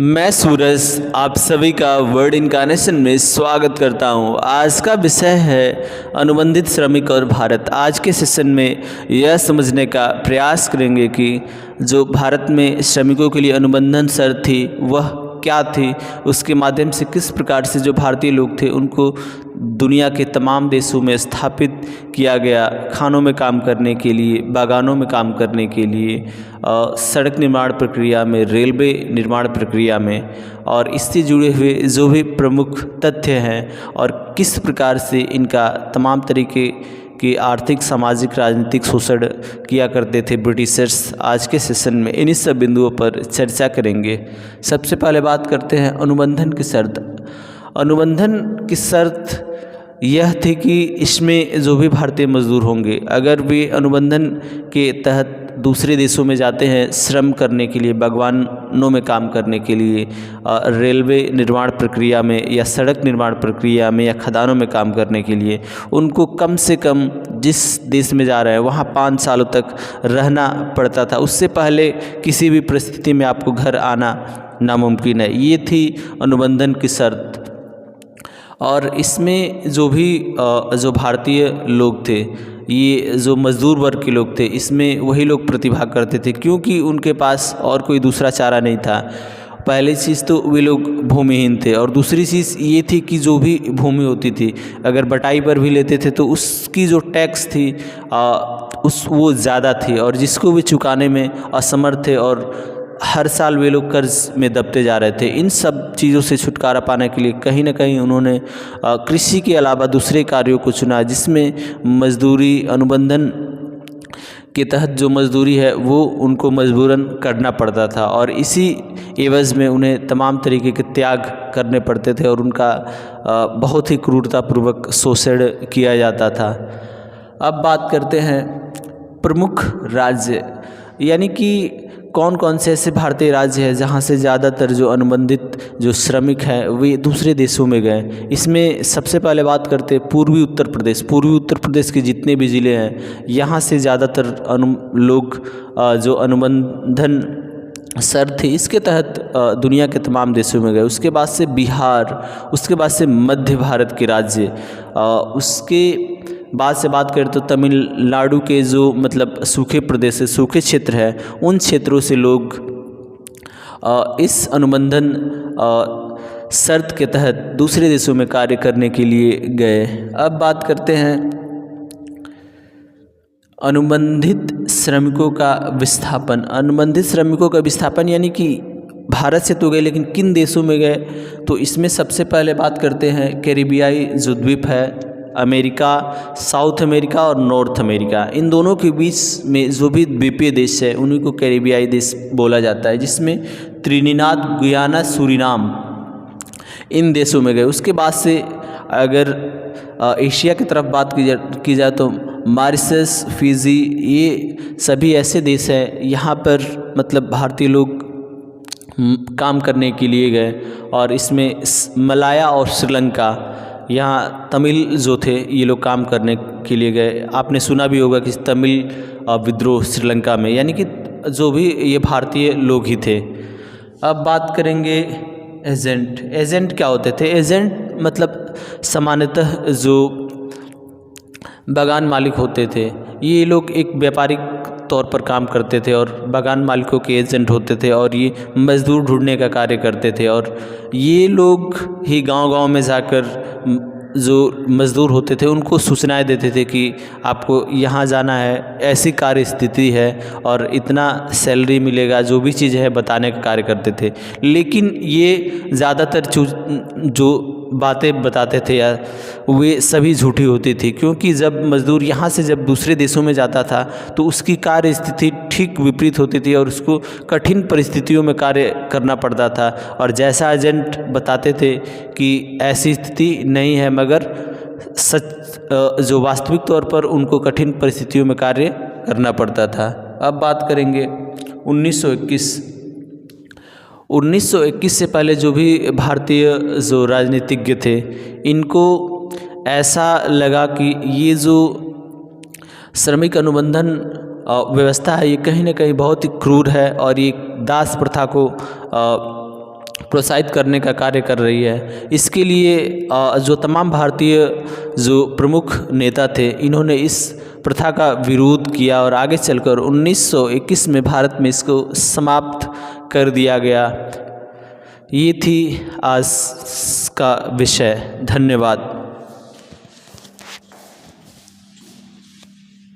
मैं सूरज आप सभी का वर्ड इनकार्नेशन में स्वागत करता हूं। आज का विषय है अनुबंधित श्रमिक और भारत। आज के सेशन में यह समझने का प्रयास करेंगे कि जो भारत में श्रमिकों के लिए अनुबंधन शर्त थी वह क्या थी, उसके माध्यम से किस प्रकार से जो भारतीय लोग थे उनको दुनिया के तमाम देशों में स्थापित किया गया, खानों में काम करने के लिए, बागानों में काम करने के लिए, सड़क निर्माण प्रक्रिया में, रेलवे निर्माण प्रक्रिया में, और इससे जुड़े हुए जो भी प्रमुख तथ्य हैं और किस प्रकार से इनका तमाम तरीके कि आर्थिक, सामाजिक, राजनीतिक शोषण किया करते थे ब्रिटिशर्स। आज के सेशन में इन्हीं सब बिंदुओं पर चर्चा करेंगे। सबसे पहले बात करते हैं अनुबंधन की शर्त। अनुबंधन की शर्त यह थी कि इसमें जो भी भारतीय मजदूर होंगे, अगर वे अनुबंधन के तहत दूसरे देशों में जाते हैं श्रम करने के लिए, बागवानों में काम करने के लिए, रेलवे निर्माण प्रक्रिया में या सड़क निर्माण प्रक्रिया में या खदानों में काम करने के लिए, उनको कम से कम जिस देश में जा रहे हैं वहाँ 5 सालों तक रहना पड़ता था। उससे पहले किसी भी परिस्थिति में आपको घर आना नामुमकिन है। ये थी अनुबंधन की शर्त। और इसमें जो भारतीय लोग थे, ये जो मज़दूर वर्ग के लोग थे, इसमें वही लोग प्रतिभाग करते थे क्योंकि उनके पास और कोई दूसरा चारा नहीं था। पहली चीज़ तो वे लोग भूमिहीन थे, और दूसरी चीज़ ये थी कि जो भी भूमि होती थी, अगर बटाई पर भी लेते थे तो उसकी जो टैक्स थी वो ज़्यादा थी, और जिसको भी चुकाने में असमर्थ थे, और हर साल वे लोग कर्ज में दबते जा रहे थे। इन सब चीज़ों से छुटकारा पाने के लिए कहीं ना कहीं उन्होंने कृषि के अलावा दूसरे कार्यों को चुना, जिसमें मजदूरी, अनुबंधन के तहत जो मजदूरी है वो उनको मजबूरन करना पड़ता था, और इसी एवज़ में उन्हें तमाम तरीके के त्याग करने पड़ते थे और उनका बहुत ही क्रूरतापूर्वक शोषण किया जाता था। अब बात करते हैं प्रमुख राज्य, यानी कि कौन कौन से ऐसे भारतीय राज्य हैं जहाँ से ज़्यादातर जो अनुबंधित जो श्रमिक हैं वे दूसरे देशों में गए। इसमें सबसे पहले बात करते हैं पूर्वी उत्तर प्रदेश। पूर्वी उत्तर प्रदेश के जितने भी ज़िले हैं, यहाँ से ज़्यादातर लोग जो अनुबंधन शर्त थी इसके तहत दुनिया के तमाम देशों में गए। उसके बाद से बिहार, उसके बाद से मध्य भारत के राज्य, उसके बाद से बात करें तो तमिलनाडु के जो सूखे प्रदेश है, सूखे क्षेत्र है, उन क्षेत्रों से लोग इस अनुबंधन शर्त के तहत दूसरे देशों में कार्य करने के लिए गए। अब बात करते हैं अनुबंधित श्रमिकों का विस्थापन। अनुबंधित श्रमिकों का विस्थापन यानी कि भारत से तो गए, लेकिन किन देशों में गए, तो इसमें सबसे पहले बात करते हैं कैरिबियाई जो द्वीप है, अमेरिका, साउथ अमेरिका और नॉर्थ अमेरिका, इन दोनों के बीच में जो भी द्वीपीय देश है उन्हीं को कैरिबियाई देश बोला जाता है, जिसमें त्रिनिदाद, गुयाना, सूरीनाम, इन देशों में गए। उसके बाद से अगर एशिया की तरफ बात की जाए तो मॉरिशस, फिजी, ये सभी ऐसे देश हैं यहाँ पर भारतीय लोग काम करने के लिए गए। और इसमें मलाया और श्रीलंका, यहाँ तमिल जो थे ये लोग काम करने के लिए गए। आपने सुना भी होगा कि तमिल विद्रोह श्रीलंका में, यानी कि जो भी ये भारतीय लोग ही थे। अब बात करेंगे एजेंट। एजेंट क्या होते थे? एजेंट सामान्यतः जो बागान मालिक होते थे, ये लोग एक व्यापारिक तौर पर काम करते थे और बागान मालिकों के एजेंट होते थे, और ये मज़दूर ढूंढने का कार्य करते थे। और ये लोग ही गांव-गांव में जाकर जो मज़दूर होते थे उनको सूचनाएं देते थे कि आपको यहाँ जाना है, ऐसी कार्य स्थिति है और इतना सैलरी मिलेगा, जो भी चीज़ है बताने का कार्य करते थे। लेकिन ये ज़्यादातर जो बातें बताते थे या वे सभी झूठी होती थी, क्योंकि जब मज़दूर यहाँ से जब दूसरे देशों में जाता था तो उसकी कार्य स्थिति ठीक विपरीत होती थी और उसको कठिन परिस्थितियों में कार्य करना पड़ता था। और जैसा एजेंट बताते थे कि ऐसी स्थिति नहीं है, मगर सच जो वास्तविक तौर पर उनको कठिन परिस्थितियों में कार्य करना पड़ता था। अब बात करेंगे 1921 से पहले जो भी भारतीय जो राजनीतिज्ञ थे, इनको ऐसा लगा कि ये जो श्रमिक अनुबंधन व्यवस्था है ये कहीं ना कहीं बहुत ही क्रूर है, और ये दास प्रथा को प्रोत्साहित करने का कार्य कर रही है। इसके लिए जो तमाम भारतीय जो प्रमुख नेता थे, इन्होंने इस प्रथा का विरोध किया और आगे चलकर 1921 में भारत में इसको समाप्त कर दिया गया। ये थी आज का विषय। धन्यवाद।